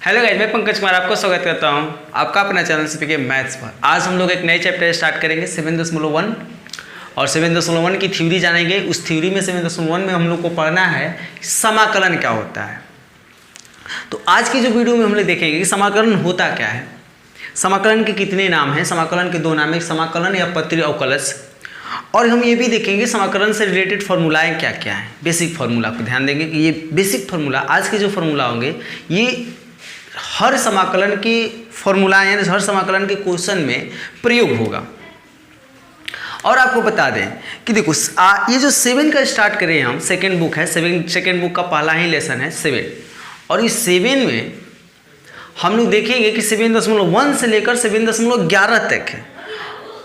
Hello guys, मैं पंकज कुमार आपको स्वागत करता हूं आपका अपना चैनल सीपीके मैथ्स पर। आज हम लोग एक नए चैप्टर स्टार्ट करेंगे 7.1 और 7.1 की थ्योरी जानेंगे। उस थ्योरी में 7.1 में हम लोग को पढ़ना है समाकलन क्या होता है। तो आज की जो वीडियो में हम लोग देखेंगे कि समाकलन होता क्या है, समाकलन के कितने नाम हैं। समाकलन के दो नाम है, समाकलन या पत्री अवकलज। और हम ये भी देखेंगे समाकलन से रिलेटेड फार्मूलाएँ क्या क्या हैं, बेसिक फार्मूला को ध्यान देंगे कि ये बेसिक फार्मूला, आज के जो फार्मूला होंगे ये हर समाकलन की फॉर्मूला यानी हर समाकलन के क्वेश्चन में प्रयोग होगा। और आपको बता दें कि देखो ये जो 7 का स्टार्ट करें हम, सेकेंड बुक है, सेकेंड बुक का पहला ही लेसन है 7। और इस 7 में हम लोग देखेंगे कि 7.1 से लेकर 7.11 तक है।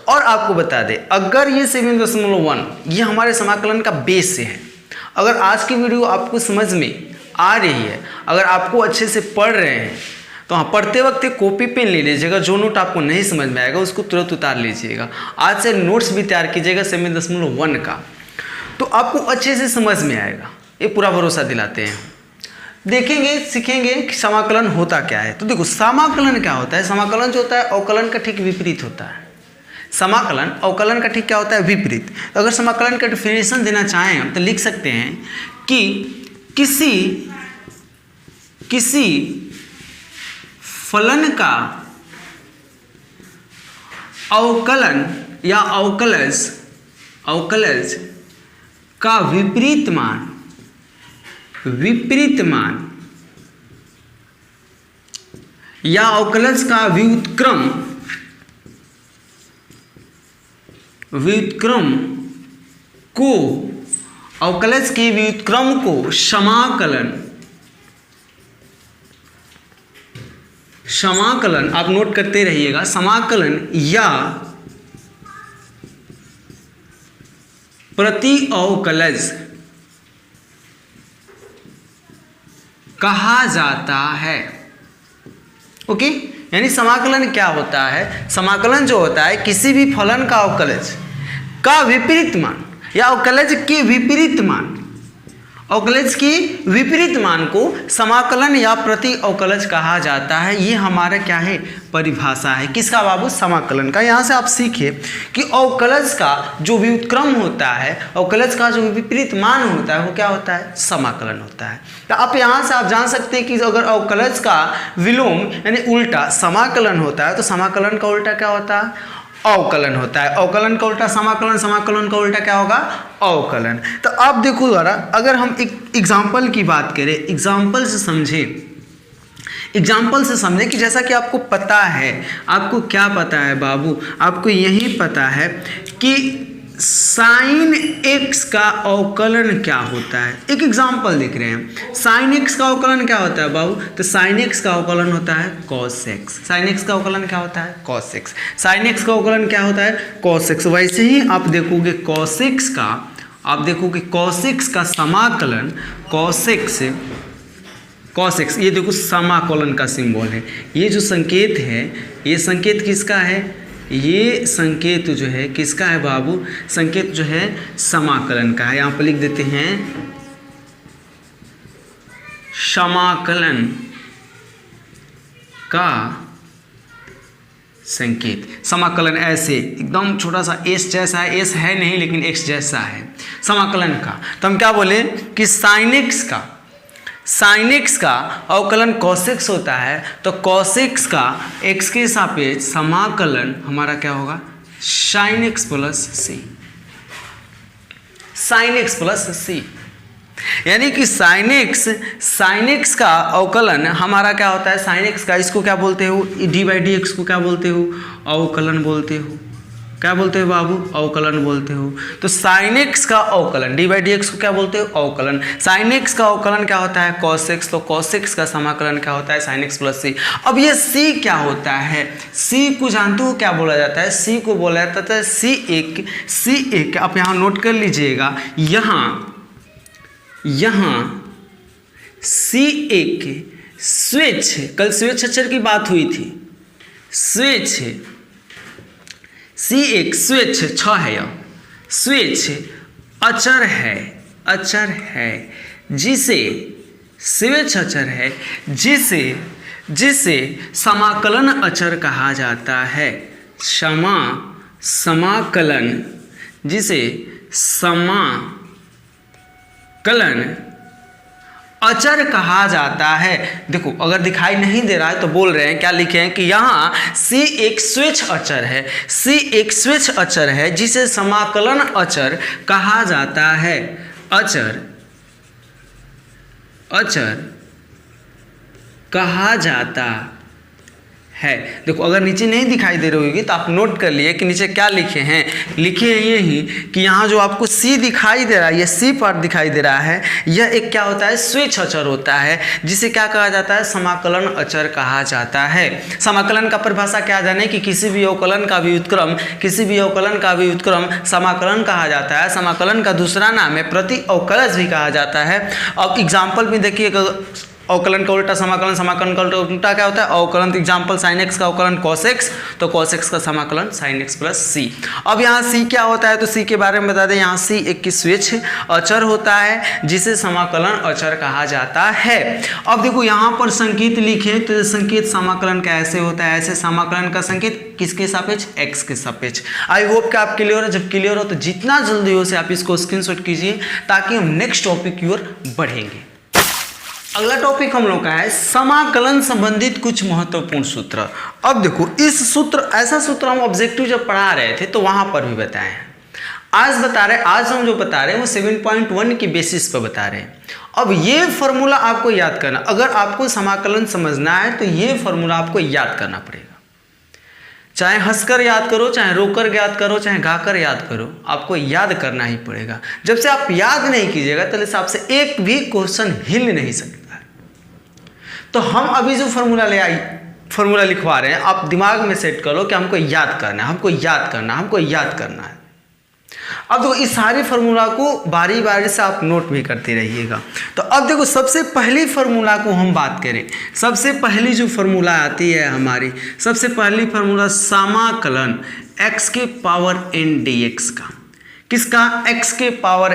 और आपको बता दें अगर ये 7.1 ये हमारे समाकलन का बेस है। अगर आज की वीडियो आपको समझ में आ रही है, अगर आपको अच्छे से पढ़ रहे हैं तो हाँ, पढ़ते वक्त एक कॉपी पेन ले लीजिएगा। जो नोट आपको नहीं समझ में आएगा उसको तुरंत उतार लीजिएगा। आज से नोट्स भी तैयार कीजिएगा 7.1 का, तो आपको अच्छे से समझ में आएगा, ये पूरा भरोसा दिलाते हैं। देखेंगे सीखेंगे कि समाकलन होता क्या है। तो देखो समाकलन क्या होता है। समाकलन जो होता है अवकलन का ठीक विपरीत होता है। समाकलन अवकलन का ठीक क्या होता है, विपरीत। तो अगर समाकलन का डेफिनेशन देना चाहें हम तो लिख सकते हैं कि किसी फलन का अवकलन या अवकलज का विपरीत मान या अवकलज का व्युत्क्रम को, अवकलज के व्युत्क्रम को समाकलन आप नोट करते रहिएगा, समाकलन या प्रति अवकलज कहा जाता है। ओके, यानी समाकलन क्या होता है। समाकलन जो होता है किसी भी फलन का अवकलज का विपरीत मान या अवकलज के विपरीत मान, अवकलज के विपरीत मान को समाकलन या प्रति अवकलज कहा जाता है। ये हमारा क्या है, परिभाषा है। किसका बाबू, समाकलन का। यहाँ से आप सीखिए कि अवकलज का जो व्युत्क्रम होता है, अवकलज का जो विपरीत मान होता है वो क्या होता है, समाकलन होता है। तो आप यहाँ से आप जान सकते हैं कि अगर अवकलज का विलोम यानी उल्टा समाकलन होता है तो समाकलन का उल्टा क्या होता है, अवकलन होता है। अवकलन का उल्टा समाकलन, समाकलन का उल्टा क्या होगा, अवकलन। तो आप देखो द्वारा अगर हम एक एग्जाम्पल की बात करें, एग्जाम्पल से समझें कि जैसा कि आपको पता है, आपको क्या पता है बाबू, आपको यही पता है कि साइन एक्स का अवकलन क्या होता है। एक एग्जाम्पल देख रहे हैं, साइन एक्स का अवकलन क्या होता है बाबू, तो साइन एक्स का अवकलन होता है कॉस एक्स। साइन एक्स का अवकलन क्या होता है, कॉस एक्स। साइन एक्स का अवकलन क्या होता है, कॉस एक्स। वैसे ही आप देखोगे कॉस एक्स का समाकलन कॉस एक्स, ये देखो समाकलन का सिंबल है। ये जो संकेत है, ये संकेत किसका है, ये संकेत जो है किसका है बाबू, संकेत जो है समाकलन का है। यहाँ पर लिख देते हैं समाकलन का संकेत। समाकलन ऐसे एकदम छोटा सा एस जैसा है, एस है नहीं लेकिन एक्स जैसा है समाकलन का। तो हम क्या बोले कि साइन एक्स का अवकलन cos x होता है, तो cos x का x के सापेक्ष समाकलन हमारा क्या होगा, sin x प्लस सी। यानी कि sin x का अवकलन हमारा क्या होता है, sin x का, इसको क्या बोलते हो, dy/dx को क्या बोलते हो, अवकलन बोलते हो। क्या बोलते हो बाबू, अवकलन बोलते हो। तो sin x का अवकलन, dy/dx को क्या बोलते हो, अवकलन। sin x का अवकलन क्या होता है, cos x, तो cos x का समाकलन क्या होता है, sin x प्लस सी। अब ये c क्या होता है, c को जानते हो क्या बोला जाता है, c को बोला जाता है C1। आप यहाँ नोट कर लीजिएगा, यहाँ C1 स्विच, कल स्विच अक्षर की बात हुई थी, स्विच C1 स्विच 6 है, यह स्विच अचर है जिसे स्विच अचर है जिसे जिसे समाकलन अचर कहा जाता है। समाकलन, जिसे समाकलन अचर कहा जाता है। देखो अगर दिखाई नहीं दे रहा है तो बोल रहे हैं, क्या लिखे हैं कि यहाँ c एक स्वेच्छ अचर है, c एक स्वेच्छ अचर है जिसे समाकलन अचर कहा जाता है। अचर कहा जाता है। देखो अगर नीचे नहीं दिखाई दे रही होगी तो आप नोट कर लिए कि नीचे क्या लिखे हैं। लिखे हैं यही कि यहाँ जो आपको C दिखाई दे रहा है, ये C पार्ट दिखाई दे रहा है, यह एक क्या होता है, स्वेच्छ अचर होता है जिसे क्या कहा जाता है, समाकलन अचर कहा जाता है। समाकलन का परिभाषा क्या जाने कि किसी भी अवकलन का व्युत्क्रम समाकलन कहा जाता है। समाकलन का दूसरा नाम है प्रति अवकलज भी कहा जाता है। अब एग्जाम्पल में देखिए, अवकलन का उल्टा समाकलन, समाकलन का उल्टा क्या होता है, अवकलन। एग्जाम्पल sin x का अवकलन cos x, तो cos x का समाकलन sin x प्लस c। अब यहाँ c क्या होता है, तो c के बारे में बता दें। यहाँ c एक स्वेच्छ अचर होता है जिसे समाकलन अचर कहा जाता है। अब देखो यहाँ पर संकेत लिखे, तो संकेत समाकलन का ऐसे होता है, ऐसे समाकलन का संकेत किसके सापेक्ष, x के सापेक्ष। आई होप कि आप क्लियर हो। जब क्लियर हो तो जितना जल्दी हो से आप इसको स्क्रीनशॉट कीजिए ताकि हम नेक्स्ट टॉपिक की ओर बढ़ेंगे। अगला टॉपिक हम लोग का है समाकलन संबंधित कुछ महत्वपूर्ण सूत्र। अब देखो इस सूत्र, ऐसा सूत्र हम ऑब्जेक्टिव जब पढ़ा रहे थे तो वहां पर भी बताए हैं। आज हम जो बता रहे हैं वो 7.1 की बेसिस पर बता रहे हैं। अब ये फॉर्मूला आपको याद करना, अगर आपको समाकलन समझना है तो ये फॉर्मूला आपको याद करना पड़ेगा। चाहे हंसकर याद करो, चाहे रोकर याद करो, चाहे गाकर याद करो, आपको याद करना ही पड़ेगा। जब से आप याद नहीं कीजिएगा तो इस आपसे एक भी क्वेश्चन हिल नहीं सकता। तो हम अभी जो फॉर्मूला लिखवा रहे हैं, आप दिमाग में सेट करो कि हमको याद करना है। अब देखो इस सारी फार्मूला को बारी बारी से आप नोट भी करते रहिएगा। तो अब देखो सबसे पहली फार्मूला को हम बात करें, सबसे पहली जो फार्मूला आती है हमारी, सबसे पहली फार्मूला समाकलन x के पावर n dx का। किसका, x के पावर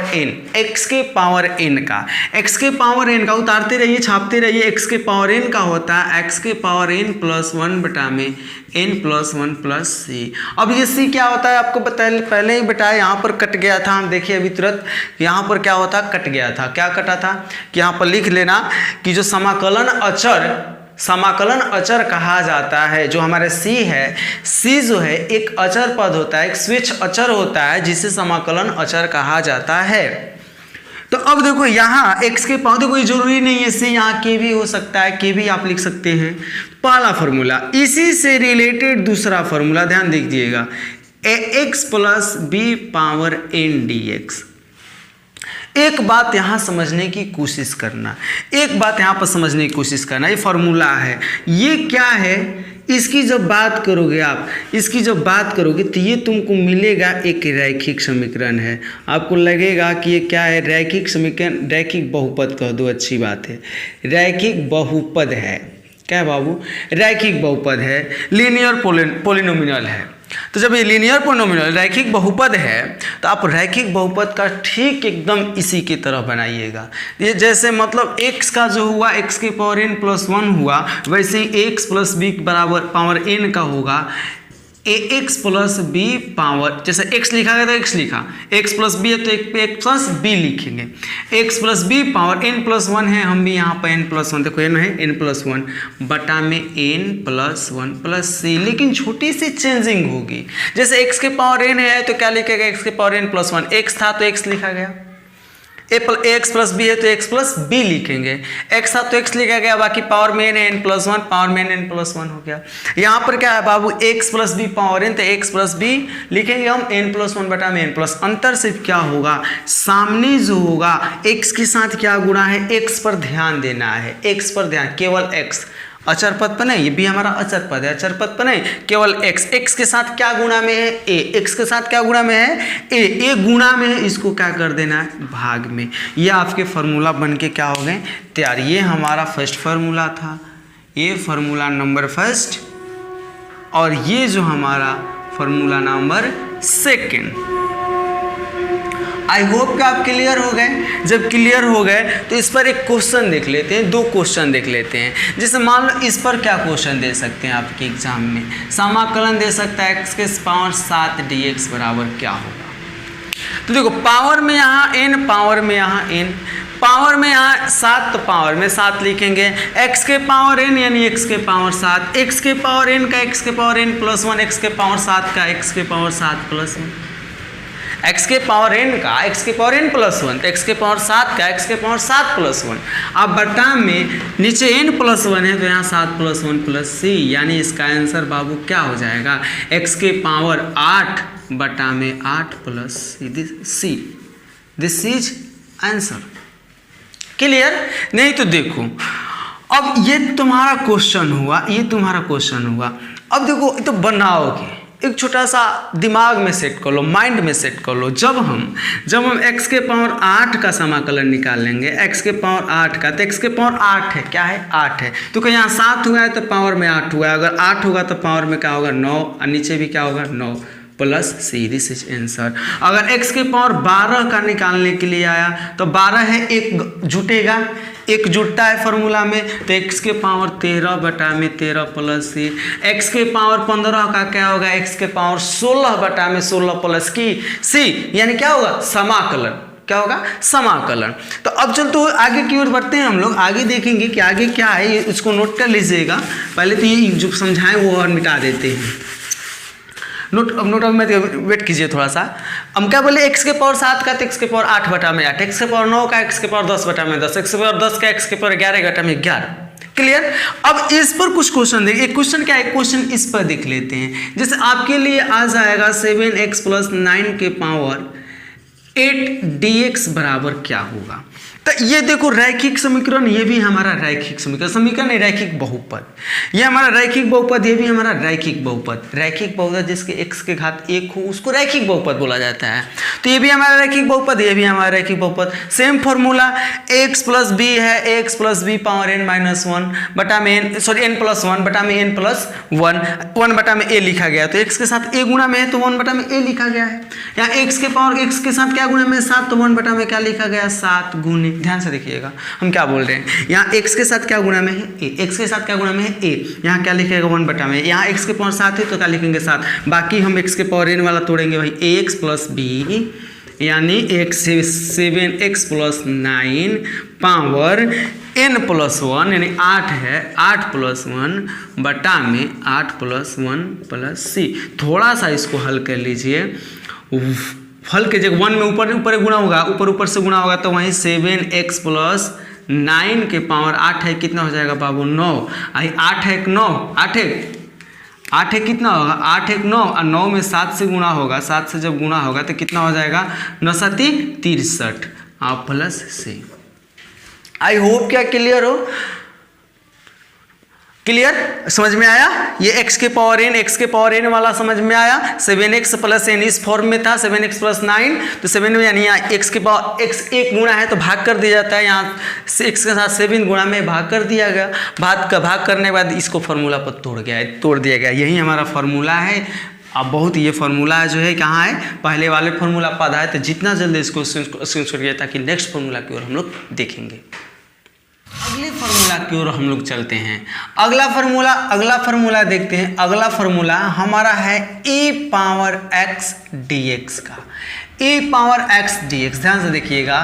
n का उतारते रहिए, छापते रहिए। x के पावर n का होता है x के पावर n प्लस 1 बटा में n प्लस 1 प्लस c। अब ये c क्या होता है आपको पहले ही बताया, यहाँ पर कट गया था। हम देखिए अभी तुरंत यहाँ पर क्या होता, कट गया था। क्या कटा था कि यहाँ पर लिख लेना कि जो समाकलन अचर कहा जाता है, जो हमारे c है, c जो है एक अचर पद होता है, एक स्वेच्छ अचर होता है जिसे समाकलन अचर कहा जाता है। तो अब देखो यहाँ x के पावर, कोई जरूरी नहीं है c यहाँ k भी हो सकता है, k भी आप लिख सकते हैं। पहला फॉर्मूला, इसी से रिलेटेड दूसरा फॉर्मूला ध्यान दीजिएगा, ax plus B power n dx। एक बात यहाँ समझने की कोशिश करना, ये फॉर्मूला है, ये क्या है, इसकी जब बात करोगे तो ये तुमको मिलेगा एक रैखिक समीकरण है। आपको लगेगा कि ये क्या है, रैखिक समीकरण, रैखिक बहुपद कह दो, अच्छी बात है, रैखिक बहुपद है। क्या है बाबू, रैखिक बहुपद है, लीनियर पोलिनोमियल है। तो जब ये लीनियर पोलिनोमियल रैखिक बहुपद है तो आप रैखिक बहुपद का ठीक एकदम इसी की तरह बनाइएगा। ये जैसे मतलब x का जो हुआ x के पावर n प्लस 1 हुआ, वैसे ही x प्लस बी बराबर पावर n का होगा ax प्लस बी पावर, जैसे x लिखा गया तो x लिखा, x प्लस बी है तो एक पे x प्लस बी लिखेंगे, x plus B power n plus 1 है, हम भी यहाँ पर n प्लस 1, देखो n है n प्लस 1 बटा में n प्लस 1 प्लस c। लेकिन छोटी सी चेंजिंग होगी, जैसे x के पावर n है तो क्या लिखेगा, x के पावर n प्लस 1, x था तो x लिखा गया, ax प्लस बी है तो x प्लस बी लिखेंगे, x था तो x लिखा गया, बाकी पावर में n है n प्लस 1, पावर में n प्लस 1 हो गया। यहाँ पर क्या है बाबू, x plus B power n, तो x प्लस बी लिखेंगे हम n प्लस 1 बटा में n प्लस। अंतर सिर्फ क्या होगा, सामने जो होगा x के साथ क्या गुणा है, x पर ध्यान देना है, x पर ध्यान, केवल x, अचर पद पर नहीं, ये भी हमारा अचर पद है, अचर पद पर नहीं, केवल x के साथ क्या गुणा में है, x के साथ क्या गुणा में है, a गुणा में है, इसको क्या कर देना है, भाग में। ये आपके फार्मूला बन के क्या हो गए, तैयार। ये हमारा फर्स्ट फार्मूला था, ये फार्मूला नंबर फर्स्ट, और ये जो हमारा formula number second. I hope कि आप क्लियर हो गए। जब क्लियर हो गए तो इस पर एक क्वेश्चन देख लेते हैं, 2 क्वेश्चन देख लेते हैं। जैसे मान लो इस पर क्या क्वेश्चन दे सकते हैं आपके एग्जाम में, समाकलन दे सकता है x के पावर 7 dx बराबर क्या होगा। तो देखो पावर में यहाँ n, पावर में यहाँ n, पावर में यहाँ 7 तो पावर में 7 लिखेंगे, x के पावर n यानी x के पावर 7, x के पावर n का x के पावर n प्लस 1, x के पावर 7 का x के पावर 7 प्लस 1, x के पावर n का x के पावर n प्लस 1, x के पावर 7 का x के पावर 7 प्लस 1। अब बटा में नीचे n प्लस 1 है तो यहाँ 7 प्लस 1 प्लस c, यानी इसका आंसर बाबू क्या हो जाएगा, x के पावर 8 बटा में 8 plus c। This is answer. Clear? नहीं तो देखो अब ये तुम्हारा क्वेश्चन हुआ, ये तुम्हारा क्वेश्चन हुआ। अब देखो ये तो बनाओगे, एक छोटा सा दिमाग में सेट कर लो, माइंड में सेट कर लो। जब हम x के पावर 8 का समाकलन निकाल लेंगे, x के पावर 8 का, तो x के पावर 8 है, क्या है 8 है, तो कहीं यहाँ 7 हुआ है तो पावर में 8 हुआ है, अगर 8 होगा तो पावर में क्या होगा 9, और नीचे भी क्या होगा 9 plus C. This is answer. अगर x के पावर 12 का निकालने के लिए आया तो 12 है, एक जुटेगा, एक जुटता है फॉर्मूला में, तो x के पावर 13 बटा में 13 प्लस सी। x के पावर 15 का क्या होगा, x के पावर 16 बटा में 16 प्लस की सी, यानी क्या होगा समाकलन, क्या होगा समाकलन। तो अब चलते आगे की ओर बढ़ते हैं हम लोग, आगे देखेंगे कि आगे क्या है, ये इसको नोट कर लीजिएगा। पहले तो ये जो समझाएं वो और मिटा देते हैं। नोट में वेट कीजिए थोड़ा सा। हम क्या बोले, x के पावर 7 का तो x के पावर 8 बटा में 8, x के पावर 9 का x के पावर 10 बटा में 10, x के पावर 10 का x के पावर 11 बटा में 11। क्लियर? अब इस पर कुछ क्वेश्चन देखिए, एक क्वेश्चन क्या है, क्वेश्चन इस पर देख लेते हैं। जैसे आपके लिए आ जाएगा 7x प्लस 9 के पावर 8 dx बराबर क्या होगा। तो ये देखो रैखिक समीकरण, ये भी हमारा रैखिक समीकरण, समीकरण नहीं रैखिक बहुपद, ये हमारा रैखिक बहुपद, ये भी हमारा रैखिक बहुपद। रैखिक बहुपद जिसके x के घात 1 हो उसको रैखिक बहुपद बोला जाता है। तो ये भी हमारा रैखिक बहुपद, ये भी हमारा रैखिक बहुपद। Same formula x plus B है, x plus B power n minus 1 बटा में n, सॉरी n प्लस 1 बटा में n प्लस 1 बटा में a लिखा गया। तो x के साथ a गुणा में है तो 1 बटा में a लिखा गया है। यहाँ x के पावर x के साथ क्या गुणा में 7, तो 1 बटा में क्या लिखा गया 7 गुणे। ध्यान से देखिएगा हम क्या बोल रहे हैं, यहाँ x के साथ क्या गुणा में है a, x के साथ क्या गुणा में है a, यहाँ क्या लिखेगा 1 बटा में, यहाँ x के पावर 7 है तो क्या लिखेंगे 7, बाकी हम x के पावर n वाला तोड़ेंगे भाई, ax प्लस b यानी 7x plus 9 power n plus 1 यानी 8 है, 8 प्लस 1 बटा में 8 प्लस 1 प्लस c। थोड़ा सा इसको हल कर लीजिए, हल के जगह 1 में ऊपर गुणा होगा, ऊपर से गुणा होगा तो वहीं 7x प्लस 9 के पावर 8 है, कितना हो जाएगा बाबू 9, 8 है 9, 8 है कितना होगा 8 1 9, और 9 में 7 से गुणा होगा, 7 से जब गुणा होगा तो कितना हो जाएगा 9 7 63 प्लस c। आई होप क्या क्लियर हो, क्लियर समझ में आया। ये x के पावर n वाला समझ में आया। 7x प्लस n इस फॉर्म में था, 7x प्लस 9, तो 7 में यानी यहाँ x के पावर x 1 गुणा है तो भाग कर दिया जाता है, यहाँ x के साथ 7 गुणा में भाग कर दिया गया, भाग करने के बाद इसको फार्मूला पर तोड़ दिया गया। यही हमारा फार्मूला है। अब बहुत ये फार्मूला जो है कहाँ है, पहले वाले फार्मूला पता है, तो जितना जल्दी इसको स्क्रीनशॉट किया ताकि नेक्स्ट फार्मूला की ओर हम लोग देखेंगे। अगले फार्मूला की ओर हम लोग चलते हैं। अगला फार्मूला देखते हैं। अगला फार्मूला हमारा है e पावर x dx का, e पावर x dx। ध्यान से देखिएगा,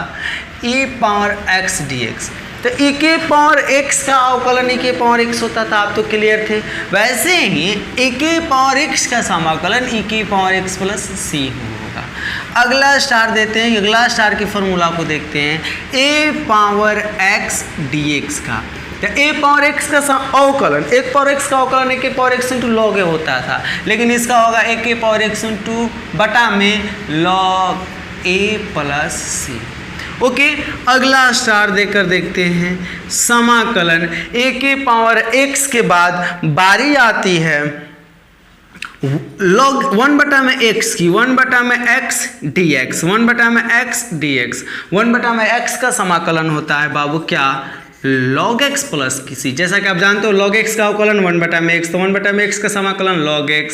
e पावर x dx। तो e के पावर x का अवकलन e के पावर x होता था, आप तो क्लियर थे। वैसे ही e के पावर x का समाकलन e के पावर x प्लस c होगा। अगला स्टार देते हैं, अगला स्टार की फार्मूला को देखते हैं, a पावर x dx का। तो a पावर x का अवकलन, एक पावर x का अवकलन a के पावर x इंटू लॉग ए होता था, लेकिन इसका होगा a के पावर x इंटू बटा में log a plus c। Okay, अगला स्टार देकर देखते हैं समाकलन a के पावर x के बाद बारी आती है लॉग 1 बटा में x की, 1 बटा में x dx, 1 बटा में x dx, 1 बटा में x का समाकलन होता है बाबू क्या log x प्लस किसी, जैसा कि आप जानते हो log x का अवकलन 1/x, तो 1/x का समाकलन log x,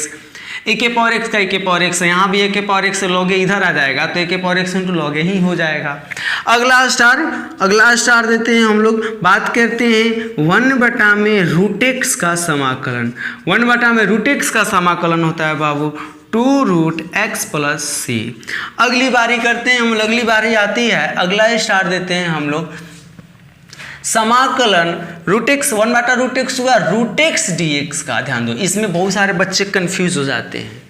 a के पावर x का a के पावर x है, यहाँ भी a के पावर x से log a इधर आ जाएगा तो a के power x into log a ही हो जाएगा। अगला स्टार देते हैं हम लोग, बात करते हैं 1/√x का समाकलन। 1/√x का समाकलन होता है बाबू 2√x प्लस c। अगली बारी करते हैं हम, अगली बारी आती है, अगला स्टार देते हैं हम लोग समाकलन √x 1/√x हुआ √x dx का। ध्यान दो, इसमें बहुत सारे बच्चे कंफ्यूज हो जाते हैं।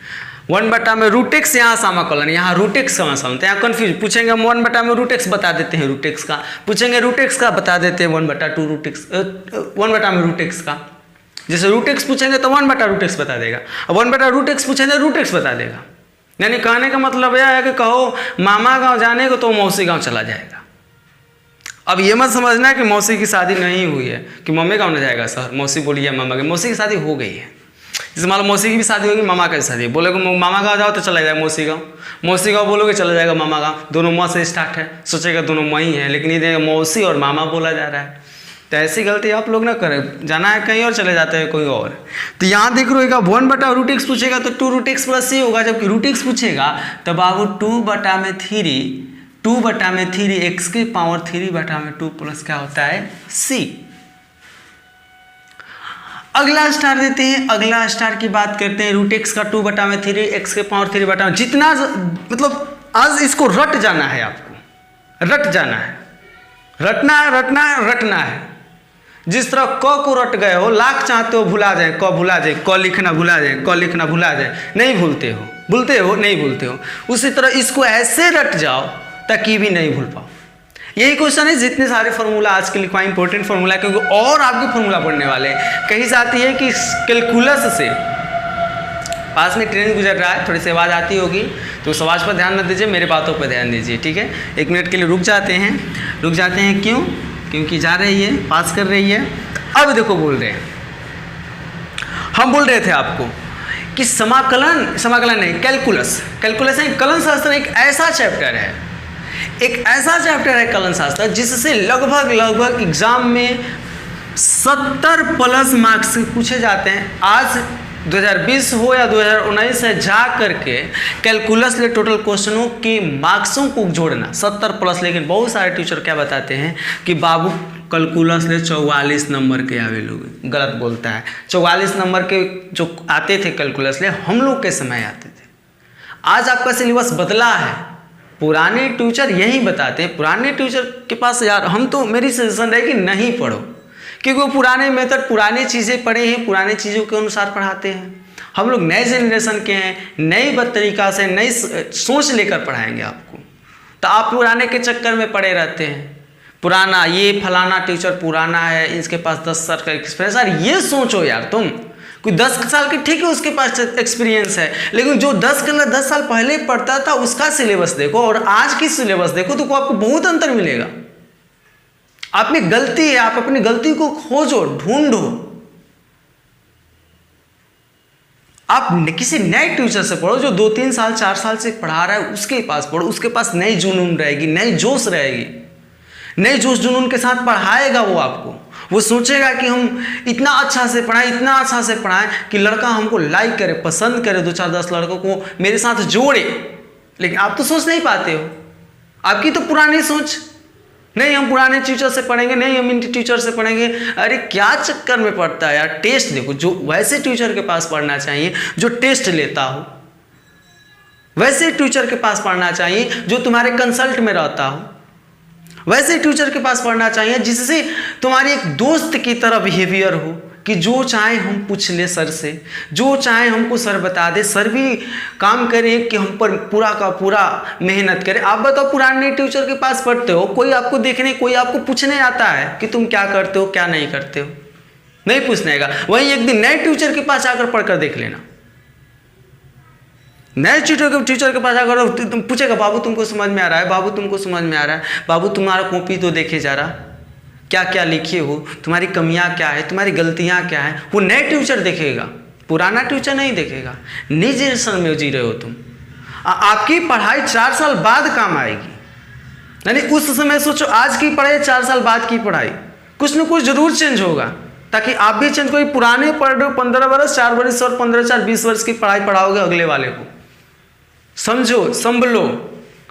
1/√x यहाँ समाकलन, यहाँ √x समाकलन, तो यहाँ कंफ्यूज पूछेंगे हम 1/√x बता देते हैं √x का, पूछेंगे √x का बता देते हैं 1/√x का। जैसे √x पूछेंगे तो 1/√x बता देगा, अब 1/√x पूछेंगे √x बता देगा। यानी कहने का मतलब यह है कि कहो मामा गाँव जाने को तो मौसी गाँव चला जाएगा। अब ये मत समझना कि मौसी की शादी नहीं हुई है कि मम्मी गाँव न जाएगा सर, मौसी बोली है मामा की, मौसी की शादी हो गई है। जैसे मान लो मौसी की भी शादी होगी, मामा की शादी, बोलोगे मामा गाँव जाओ तो चला जाएगा मौसी गाँव, मौसी गाँव बोलोगे चला जाएगा मामा गाँव। दोनों माँ से स्टार्ट है, सोचेगा दोनों माँ ही है, लेकिन ये मौसी और मामा बोला जा रहा है। तो ऐसी गलती आप लोग ना करें, जाना है कहीं और चले जाते हैं कोई और। तो यहाँ देख रहे 1/√x पूछेगा तो 2√x प्लस c होगा, जबकि √x पूछेगा तो बाबू 2/3 x की पावर 3/2 प्लस क्या होता है c। अगला स्टार देते हैं, अगला स्टार की बात करते हैं √x का 2/3 x के पावर 3/2। जितना मतलब आज इसको रट जाना है, आपको रट जाना है, रटना है। जिस तरह क को रट गए हो, लाख चाहते हो भुला जाए, क भुला जाए, क लिखना भुला जाए, क लिखना भुला जाए, नहीं भूलते हो, नहीं भूलते हो। उसी तरह इसको ऐसे रट जाओ ताकि भी नहीं भूल पाओ। यही क्वेश्चन है, जितने सारे फार्मूला आज के लिखवा इंपॉर्टेंट फार्मूला, क्योंकि और आपके फार्मूला पढ़ने वाले हैं। कहीं से आती है कि कैलकुलस से, पास में ट्रेन गुजर रहा है, थोड़ी सी आवाज़ आती होगी तो उस आवाज़ पर ध्यान न दीजिए, मेरे बातों पर ध्यान दीजिए, ठीक है। 1 मिनट के लिए रुक जाते हैं, क्यों? क्योंकि जा रही है, पास कर रही है। अब देखो बोल रहे हैं, हम बोल रहे थे आपको कि समाकलन नहीं, कैलकुलस है, कलन शास्त्र एक ऐसा चैप्टर है कलन शास्त्र, जिससे लगभग एग्जाम में 70 प्लस मार्क्स पूछे जाते हैं। आज 2020 हो या 2019 है, जा करके कैलकुलस ले टोटल क्वेश्चनों के मार्क्सों को जोड़ना 70 प्लस। लेकिन बहुत सारे टीचर क्या बताते हैं कि बाबू कैलकुलस ले 44 नंबर के आवे लोग, गलत बोलता है। 44 नंबर के जो आते थे कैलकुलस ले, हम लोग के समय आते थे। आज आपका सिलेबस बदला है, पुराने टीचर यही बताते हैं। पुराने टीचर के पास यार हम तो, मेरी सजेशन है कि नहीं पढ़ो, क्योंकि वो पुराने मेथड, पुरानी चीज़ें पढ़े हैं, पुरानी चीज़ों के अनुसार पढ़ाते हैं। हम लोग नए जनरेशन के हैं, नई तरीका से नई सोच लेकर पढ़ाएंगे आपको। तो आप पुराने के चक्कर में पड़े रहते हैं, पुराना ये फलाना टीचर पुराना है, इसके पास 10 साल का एक्सपीरियंस। यार ये सोचो यार, तुम कोई 10 साल की, ठीक है उसके पास एक्सपीरियंस है, लेकिन जो 10 साल पहले पढ़ता था उसका सिलेबस देखो और आज की सिलेबस देखो, तो आपको बहुत अंतर मिलेगा। आप में गलती है, आप अपनी गलती को खोजो, ढूंढो। आप किसी नए टीचर से पढ़ो जो 2-3 साल 4 साल से पढ़ा रहा है, उसके पास पढ़ो। उसके पास नई जुनून रहेगी, नई जोश रहेगी, नई जोश जुनून के साथ पढ़ाएगा वो आपको। वो सोचेगा कि हम इतना अच्छा से पढ़ाएं कि लड़का हमको लाइक करे, पसंद करे, 2-4-10 लड़कों को मेरे साथ जोड़े। लेकिन आप तो सोच नहीं पाते हो, आपकी तो पुरानी सोच, नहीं हम पुराने टीचर से पढ़ेंगे, नहीं हम इन टीचर से पढ़ेंगे। अरे क्या चक्कर में पढ़ता है यार। टेस्ट देखो, जो वैसे टीचर के पास पढ़ना चाहिए जो टेस्ट लेता हो, वैसे टीचर के पास पढ़ना चाहिए जो तुम्हारे कंसल्ट में रहता हो, वैसे टीचर के पास पढ़ना चाहिए जिससे तुम्हारी एक दोस्त की तरह बिहेवियर हो, कि जो चाहे हम पूछ ले सर से, जो चाहे हमको सर बता दे, सर भी काम करे कि हम पर पूरा का पूरा मेहनत करे। आप बताओ, पुराने टीचर के पास पढ़ते हो, कोई आपको देखने, कोई आपको पूछने आता है कि तुम क्या करते हो क्या नहीं करते हो? नहीं पूछने का। वहीं एक दिन नए टीचर के पास आकर पढ़कर देख लेना, नए टीचर के पास आकर तुम पूछेगा, बाबू तुमको समझ में आ रहा है, बाबू तुमको समझ में आ रहा है, बाबू तुम्हारा कॉपी तो देखे जा रहा, क्या क्या लिखे हो, तुम्हारी कमियां क्या है, तुम्हारी गलतियां क्या है। वो नए टीचर देखेगा, पुराना टीचर नहीं देखेगा। नई जनरेशन में जी रहे हो तुम, आपकी पढ़ाई 4 साल बाद काम आएगी। यानी उस समय सोचो, आज की पढ़ाई 4 साल बाद की पढ़ाई, कुछ न कुछ जरूर चेंज होगा, ताकि आप भी चेंज कोई पुराने पढ़ रहे हो 15 वर्ष 4 वर्ष और 15 4 20 वर्ष की पढ़ाई पढ़ाओगे अगले वाले को। समझो, संभलो,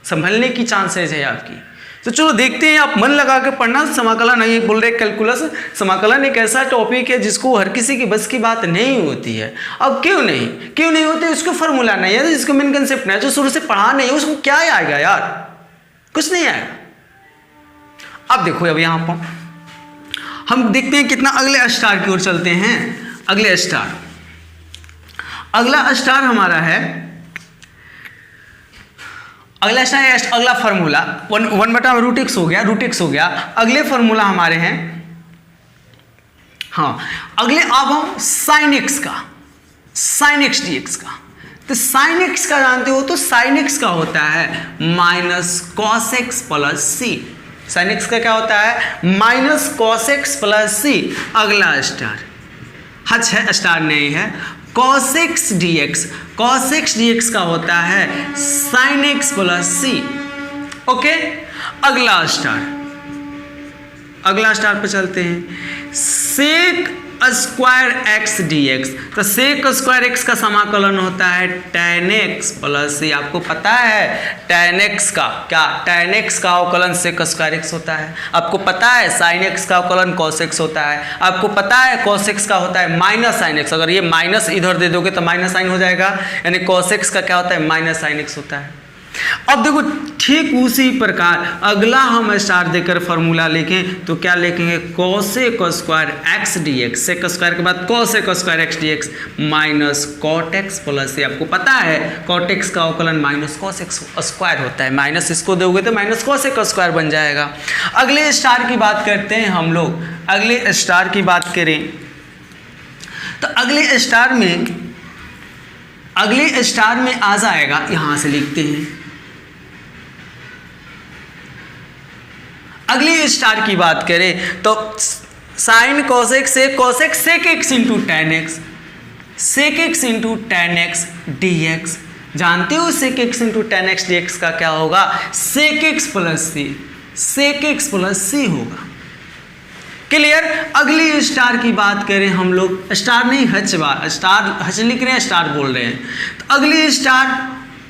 संभलने की चांसेज है आपकी। तो चलो देखते हैं, आप मन लगा के पढ़ना। समाकलन नहीं बोल रहे, कैलकुलस समाकलन एक ऐसा टॉपिक है जिसको हर किसी की बस की बात नहीं होती है। अब क्यों नहीं होती? उसको फॉर्मूला नहीं है, जिसको मेन कंसेप्ट नहीं है, जो शुरू से पढ़ा नहीं है, उसको क्या आएगा यार? कुछ नहीं आएगा। अब देखो, अब यहाँ पर हम देखते हैं कितना अगले स्टार की ओर चलते हैं। अगला स्टार हमारा है, अगला फार्मूला 1/√x हो गया। अगले फार्मूला हमारे हैं, हाँ अगले, अब हम sin x dx का। तो sin x का जानते हो, तो sin x का होता है -cos x plus c। sin x का क्या होता है? -cos x plus c। अगला स्टार हच है, स्टार नहीं है, cos x dx का होता है sin x plus c। Okay, अगला स्टार पे चलते हैं, sec स्क्वायर x dx। तो sec स्क्वायर x का समाकलन होता है tan x प्लस c। आपको पता है tan x का क्या? tan x का अवकलन sec स्क्वायर x होता है। आपको पता है sin x का अवकलन cos x होता है। आपको पता है cos x का होता है माइनस sin x। अगर ये माइनस इधर दे दोगे तो माइनस साइन हो जाएगा, यानी cos x का क्या होता है? माइनस sin x होता है। अब देखो, ठीक उसी प्रकार अगला हम स्टार देकर फॉर्मूला लिखें तो क्या लिखेंगे? cosec square x dx, sec square के बाद cosec square x dx minus cot x plus. आपको पता है cot x का अवकलन माइनस cos x स्क्वायर होता है, माइनस इसको दोगे तो माइनस cosec स्क्वायर बन जाएगा। अगले स्टार की बात करते हैं हम लोग। अगले स्टार की बात करें तो अगले स्टार में आ जाएगा, यहां से लिखते हैं। अगले स्टार की बात करें तो साइन cosec से cosec sec x into tan x, sec x into tan x dx। जानते हो sec x into tan x dx का क्या होगा? sec x प्लस c होगा। क्लियर? अगली स्टार की बात करें हम लोग, स्टार नहीं हच लिख रहे हैं, स्टार बोल रहे हैं। तो अगली स्टार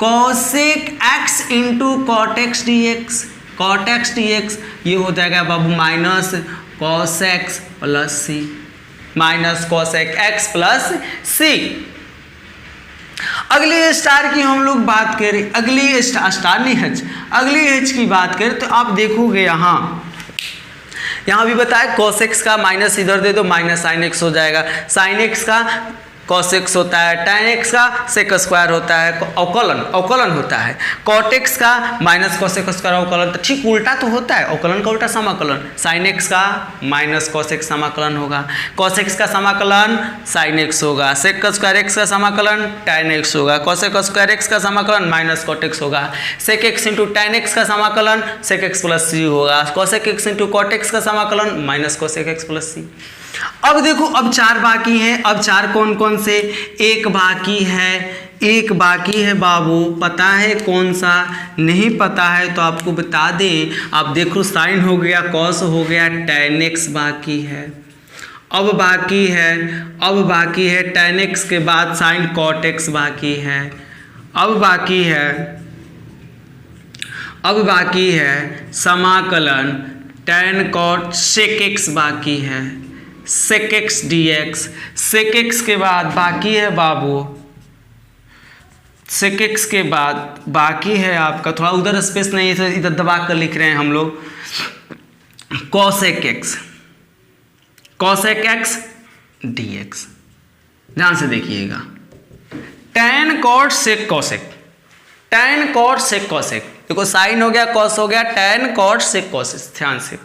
cosec x इंटू cot x dx। cot x dx ये हो जाएगा बाबू minus cos x plus c, minus cosec x plus c। अगले स्टार की हम लोग बात करें, अगली स्टार नहीं हच, अगली h की बात करें तो आप देखोगे यहाँ भी बताया cos x का माइनस इधर दे दो, माइनस sin x हो जाएगा। sin x का cos x होता है, tan x का sec स्क्वायर होता है, अवकलन होता है। cot x का माइनस cosec स्क्वायर अवकलन, तो ठीक उल्टा तो होता है, अवकलन का उल्टा समाकलन। sin x का माइनस cos x समाकलन होगा, cos x का समाकलन sin x होगा, sec स्क्वायर x का समाकलन tan x होगा, cosec स्क्वायर x का समाकलन माइनस cot x होगा, sec x into tan x का समाकलन sec x प्लस c होगा, cosec x इंटू cot x का समाकलन minus cosec x plus c। अब देखो, अब 4 बाकी हैं। अब 4 कौन कौन से? एक बाकी है बाबू, पता है कौन सा? नहीं पता है तो आपको बता दें। आप देखो, साइन हो गया, कॉस हो गया, tan x बाकी है। अब बाकी है tan x के बाद साइन cot x बाकी है। अब बाकी है समाकलन tan cot sec x बाकी है, sec x dx। sec x के बाद बाकी है बाबू, sec x के बाद बाकी है आपका, थोड़ा उधर स्पेस नहीं है, इधर दबा कर लिख रहे हैं हम लोग, cosec x dx। ध्यान से देखिएगा, tan cot sec cosec, देखो साइन हो गया, कॉस हो गया, tan cot sec cosec। ध्यान से,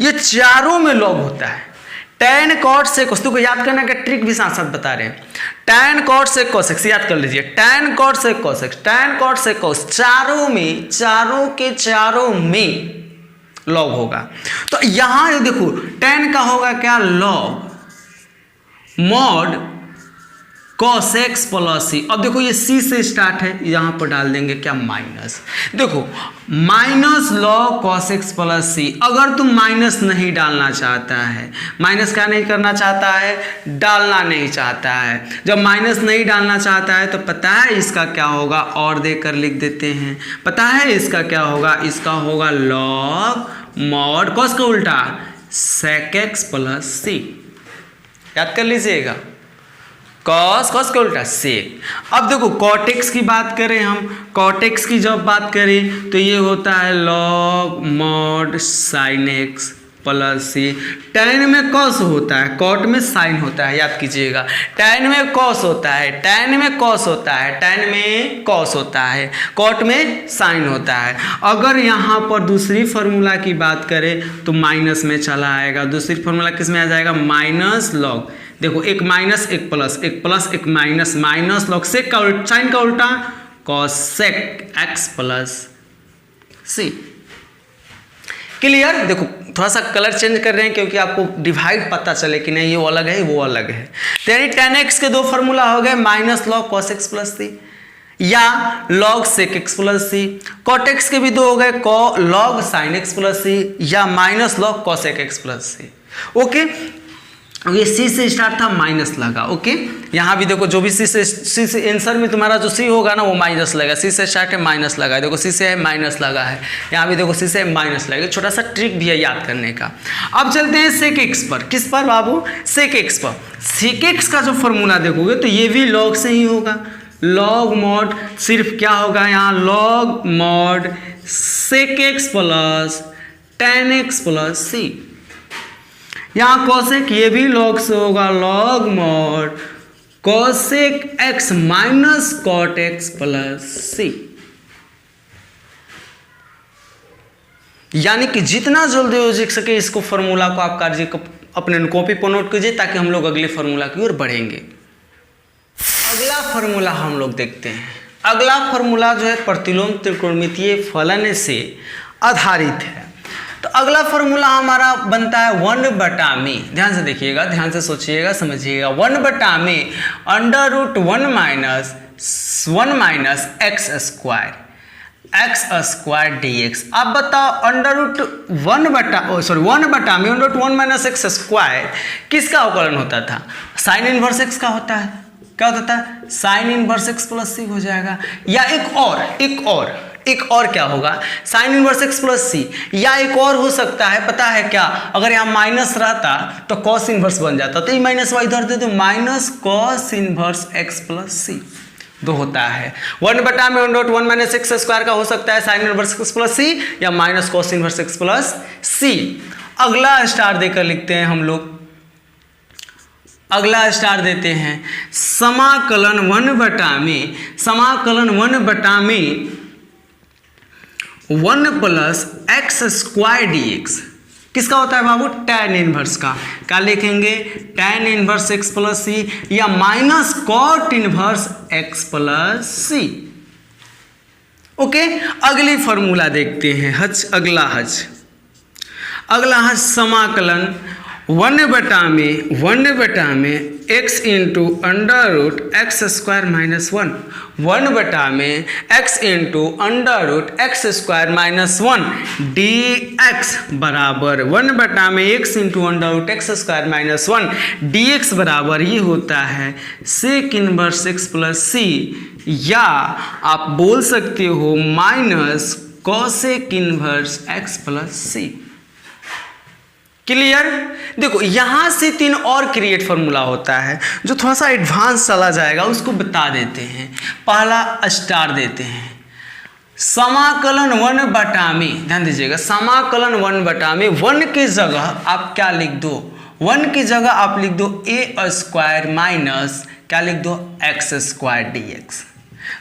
ये चारों में लॉग होता है। tan cot sec cos, को याद करने का ट्रिक भी साथ साथ बता रहे हैं। tan cot sec cosec याद कर लीजिए, tan cot sec cos चारों में लॉग होगा। तो यहां देखो tan का होगा क्या? Log, mod cos x plus C. अब देखो ये c से स्टार्ट है, यहाँ पर डाल देंगे क्या माइनस। देखो minus log cos x plus C. अगर तुम माइनस नहीं डालना चाहता है, माइनस क्या नहीं करना चाहता है, डालना नहीं चाहता है। जब माइनस नहीं डालना चाहता है तो पता है इसका क्या होगा, और देकर लिख देते हैं। पता है इसका क्या होगा, इसका होगा log mod cos का उल्टा sec x प्लस सी। याद कर लीजिएगा, cos का उल्टा sec। अब देखो cot x की बात करें हम, cot x की जब बात करें तो ये होता है log mod sin x plus C. tan में cos होता है, cot में sin होता है, याद कीजिएगा। tan में cos होता है, tan में cos होता है, tan में cos होता है, cot में sin होता है। अगर यहाँ पर दूसरी फार्मूला की बात करें तो माइनस में चला आएगा। दूसरी फार्मूला किस में आ जाएगा, माइनस लॉग। देखो एक माइनस एक प्लस, एक प्लस एक माइनस, माइनस लॉग सेक का साइन का उल्टा cosec x plus C. Clear. देखो थोड़ा सा कलर चेंज कर रहे हैं क्योंकि आपको डिवाइड पता चले कि नहीं ये वो अलग है वो अलग है। तो यानी tan x के दो फार्मूला हो गए, minus log cos x plus C या log sec x plus C. Cot x के भी दो हो गए, log sine x plus C या minus log cosec x plus C. Okay, ये सी से स्टार्ट था, माइनस लगा। ओके, यहाँ भी देखो जो भी सी से आंसर में तुम्हारा जो सी होगा ना वो माइनस लगा। सी से स्टार्ट है, माइनस लगा है। देखो सी से है, माइनस लगा है। यहाँ भी देखो सी से माइनस लगा। छोटा सा ट्रिक भी है याद करने का। अब चलते हैं सेक एक्स पर। किस पर बाबू, सेक एक्स पर। सेक एक्स का जो फॉर्मूला देखोगे तो ये भी लॉग से ही होगा। लॉग मॉड सिर्फ क्या होगा यहाँ, log mod sec x plus tan x plus C. यहाँ कॉसेक ये भी लॉग से होगा, log mod cosec x minus cot x plus C. यानी कि जितना जल्दी हो सके इसको फॉर्मूला को आप काजिए, अपने कॉपी पर नोट कीजिए ताकि हम लोग अगले फॉर्मूला की ओर बढ़ेंगे। अगला फॉर्मूला हम लोग देखते हैं। अगला फॉर्मूला जो है प्रतिलोम त्रिकोणमितीय फलन से आधारित है। तो अगला फॉर्मूला हमारा बनता है 1 में, ध्यान से देखिएगा, ध्यान से सोचिएगा, समझिएगा। 1 में under root 1 minus X square dx। अब बताओ अंडर रूट 1 में under root 1 minus X square किसका अवकलन होता था, साइन इनवर्स एक्स का होता है। क्या होता था, साइन इनवर्स एक्स प्लस सी हो जाएगा। या एक और क्या होगा, sign inverse x plus C. या एक और हो सकता है, पता है क्या, अगर यहाँ माइनस रहता तो कॉस इनवर्स बन जाता। तो ये माइनस वाई इधर दे दो, minus cos inverse x plus C. दो होता है। 1 में अंडर 1 माइनस एक्स स्क्वायर का हो सकता है sine inverse x plus C या minus cos inverse x plus C. अगला स्टार देकर लिखते हैं हम लोग। अगला स्टार देते हैं समाकलन 1 में 1 प्लस एक्स स्क्वायर dx। किसका होता है बाबू, tan इनवर्स का। क्या लिखेंगे, tan inverse x plus C या minus cot inverse x plus C. Okay, अगली फॉर्मूला देखते हैं। अगला हज समाकलन 1 में x into under root x square minus 1। 1 में x into under root x square minus 1 dx बराबर 1 में x into under root x square minus 1 dx बराबर ये होता है sec inverse x plus C, या आप बोल सकते हो minus cosec inverse x plus C. Clear. देखो यहां से 3 और क्रिएट फार्मूला होता है जो थोड़ा सा एडवांस चला जाएगा, उसको बता देते हैं। पहला स्टार देते हैं समाकलन 1 में, ध्यान दीजिएगा, समाकलन 1 में 1 की जगह आप क्या लिख दो, 1 की जगह आप लिख दो a स्क्वायर माइनस क्या लिख दो एक्स स्क्वायर dx।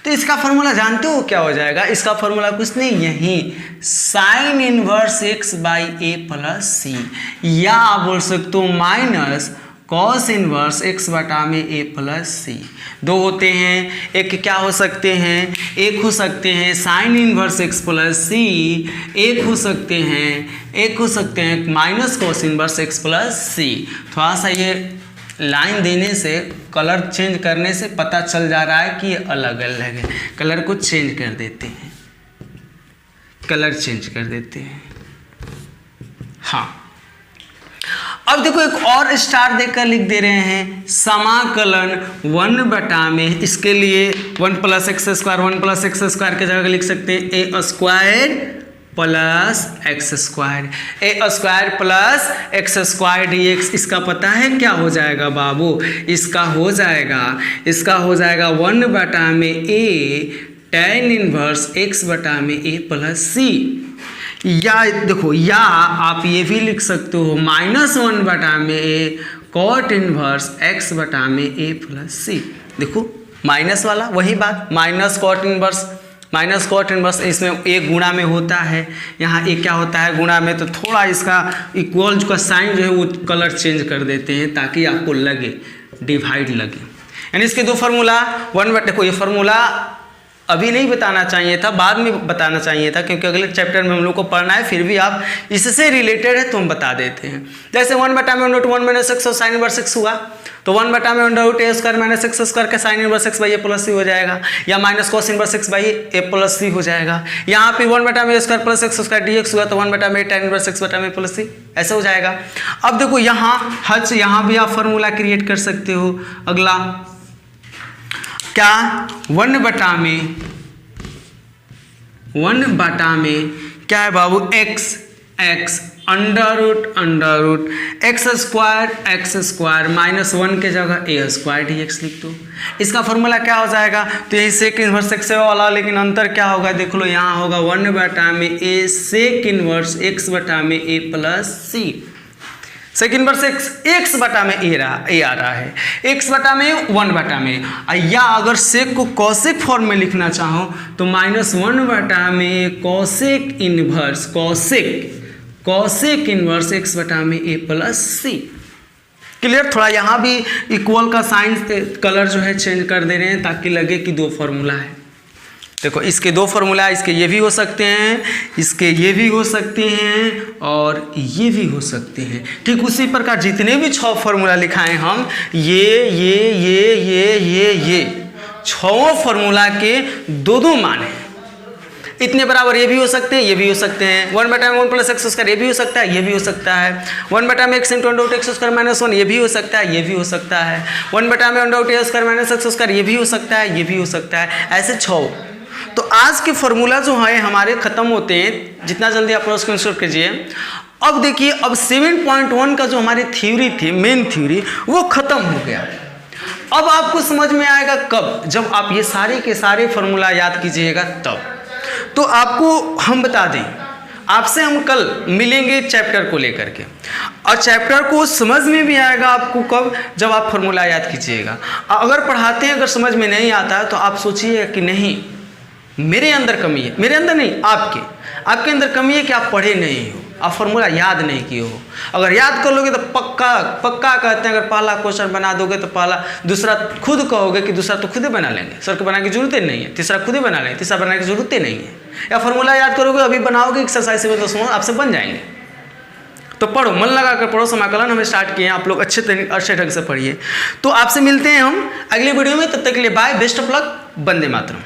तो इसका फॉर्मूला जानते हो क्या हो जाएगा, इसका फॉर्मूला कुछ नहीं, यही sine inverse x by A plus C, या आप बोल सकते हो माइनस कॉस इनवर्स x बटा में ए प्लस सी। दो होते हैं, एक क्या हो सकते हैं, एक हो सकते हैं sine inverse x plus C, एक हो सकते हैं minus cos inverse x plus C. थोड़ा सा ये लाइन देने से, कलर चेंज करने से पता चल जा रहा है कि ये अलग अलग है। कलर को चेंज कर देते हैं, कलर चेंज कर देते हैं। हाँ, अब देखो एक और स्टार देकर लिख दे रहे हैं, समाकलन 1 में, इसके लिए 1 + x² 1 + x² की जगह लिख सकते हैं a² + x², a² + x² dx। इसका पता है क्या हो जाएगा बाबू? इसका हो जाएगा 1 में a tan इनवर्स x में a + c। या देखो, या आप ये भी लिख सकते हो -1 में a cot इनवर्स x में a + c। देखो माइनस वाला वही बात, माइनस कॉट इनवर्स इसमें एक गुणा में होता है, यहाँ एक क्या होता है गुणा में, तो थोड़ा इसका इक्वल का साइन जो है वो कलर चेंज कर देते हैं ताकि आपको लगे डिवाइड लगे। यानी इसके दो फार्मूला देखो, ये फार्मूला अभी नहीं बताना चाहिए था, बाद में बताना चाहिए था, क्योंकि अगले चैप्टर में हम लोग को पढ़ना है। फिर भी आप इससे रिलेटेड है तो हम बता देते हैं। जैसे 1 में √1 - x और साइन इनवर्स x हुआ, तो 1 में √a² - x² का sign inverse x a + c हो जाएगा, या minus cos inverse x a + c हो जाएगा। यहाँ पे 1 में a² + x² dx हुआ, तो 1 में a tan inverse x a + c ऐसा हो जाएगा। अब देखो यहाँ भी आप फार्मूला क्रिएट कर सकते हो। अगला क्या, 1 में क्या है बाबू, x √√x² -1 के जगह a² dx लिख दो। इसका फॉर्मूला क्या हो जाएगा, तो यही सेक इनवर्स x वाला, लेकिन अंतर क्या होगा देख लो, यहाँ होगा 1 में a सेक इनवर्स x में a + c। Sec inverse x में a आ रहा है, x में 1 में। या अगर सेक को कॉसेक फॉर्म में लिखना चाहो तो -1 में कॉसेक इनवर्स x में a + c। क्लियर? थोड़ा यहाँ भी इक्वल का साइन कलर जो है चेंज कर दे रहे हैं ताकि लगे कि दो फार्मूला है। देखो इसके दो फार्मूला, इसके ये भी हो सकते हैं, इसके ये भी हो सकते हैं, और ये भी हो सकते हैं। ठीक उसी प्रकार जितने भी 6 फार्मूला लिखाएं हम, ये 6 फार्मूला के दो मान हैं। इतने बराबर ये भी हो सकते हैं, ये भी हो सकते हैं। 1 में 1 + x² ये भी हो सकता है, ये भी हो सकता है। 1 में x × √x² - 1 ये भी हो सकता है, ये भी हो सकता है। 1 में √a² - x² ये भी हो सकता है, ये भी हो सकता है। ऐसे 6। तो आज के फार्मूला जो है हमारे खत्म होते हैं, जितना जल्दी आप लोग स्क्रीनशॉट कीजिए। अब देखिए, अब 7.1 का जो हमारी थ्योरी थी, मेन थ्योरी, वो खत्म हो गया। अब आपको समझ में आएगा कब, जब आप ये सारे के सारे फार्मूला याद कीजिएगा तब। तो आपको हम बता दें, आपसे हम कल मिलेंगे चैप्टर को लेकर के, और चैप्टर को समझ में भी आएगा आपको कब, जब आप फार्मूला याद कीजिएगा। अगर पढ़ाते हैं, अगर समझ में नहीं आता है तो आप सोचिएगा कि नहीं मेरे अंदर कमी है, मेरे अंदर नहीं, आपके अंदर कमी है कि आप पढ़े नहीं हो, आप फार्मूला याद नहीं किए हो। अगर याद कर लोगे तो पक्का कहते हैं, अगर पहला क्वेश्चन बना दोगे तो दूसरा खुद कहोगे कि दूसरा तो खुद ही बना लेंगे, सर को बनाने की जरूरत ही नहीं है, तीसरा खुद ही बना लेंगे, तीसरा बनाने की जरूरत ही नहीं है। या फार्मूला याद करोगे, अभी बनाओगे एक्सरसाइज में तो आपसे बन जाएंगे। तो पढ़ो, मन लगा कर पढ़ो। समाकलन हमें स्टार्ट किए हैं, आप लोग अच्छे ढंग से पढ़िए। तो आपसे मिलते हैं हम अगले वीडियो में, तब तक के लिए बाय, बेस्ट ऑफ लक, वंदे मातरम।